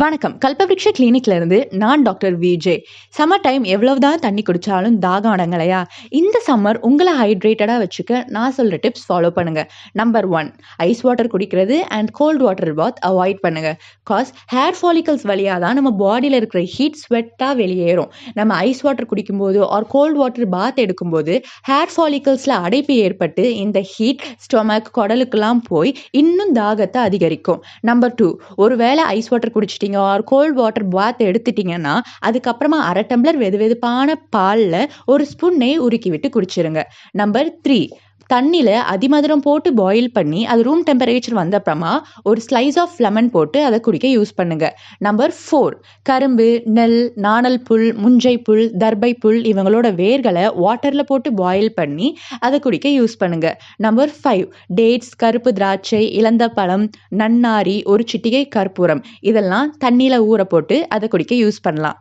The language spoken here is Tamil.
வணக்கம். கல்பவ்ருக்ஷ கிளினிக்ல இருந்து நான் டாக்டர் விஜே. சம்மர் டைம் எவ்வளவுதான் தண்ணி குடிச்சாலும் தாகம் அடங்கலையா? இந்த சம்மர் உங்களை ஹைட்ரேட்டடா வச்சுக்க நான் சொல்ற டிப்ஸ் ஃபாலோ பண்ணுங்க. நம்பர் 1, ஐஸ் வாட்டர் குடிக்கிறது and cold water bath avoid பண்ணுங்க. ஹேர் ஃபாலிகல்ஸ் வழியா தான் நம்ம பாடியில இருக்கிற ஹீட் ஸ்வெட்டா வெளியேறும். நம்ம ஐஸ் வாட்டர் குடிக்கும்போது ஆர் கோல்ட் வாட்டர் பாத் எடுக்கும்போது ஹேர் ஃபாலிகல்ஸ்ல அடைப்பு ஏற்பட்டு இந்த ஹீட் ஸ்டொமக் குடலுக்கெல்லாம் போய் இன்னும் தாகத்தை அதிகரிக்கும். நம்பர் 2, ஒருவேளை ஐஸ் வாட்டர் குடிச்சிட்டீங்க ஆர் கோல்ட் வாட்டர் பாத் எடுத்துட்டீங்கன்னா அதுக்கப்புறமா 1/2 டம்ளர் வெதுவெதுப்பான பால்ல 1 ஸ்பூன் நெய் உருக்கி விட்டு குடிச்சிருங்க. நம்பர் 3, தண்ணியில அதிமதுரம் போட்டு பாயில் பண்ணி அது ரூம் டெம்பரேச்சர் வந்த அப்புறமா ஒரு ஸ்லைஸ் ஆஃப் லெமன் போட்டு அதை குடிக்க யூஸ் பண்ணுங்க. நம்பர் 4, கரும்பு, நெல், நாணல் புல், முஞ்சை புல், தர்பை புல் இவங்களோட வேர்களை வாட்டர்ல போட்டு பாயில் பண்ணி அதை குடிக்க யூஸ் பண்ணுங்க. நம்பர் 5, டேட்ஸ், கருப்பு திராட்சை, இலந்த பழம், நன்னாரி, ஒரு சிட்டிகை கற்பூரம் இதெல்லாம் தண்ணியில ஊற போட்டு அதை குடிக்க யூஸ் பண்ணலாம்.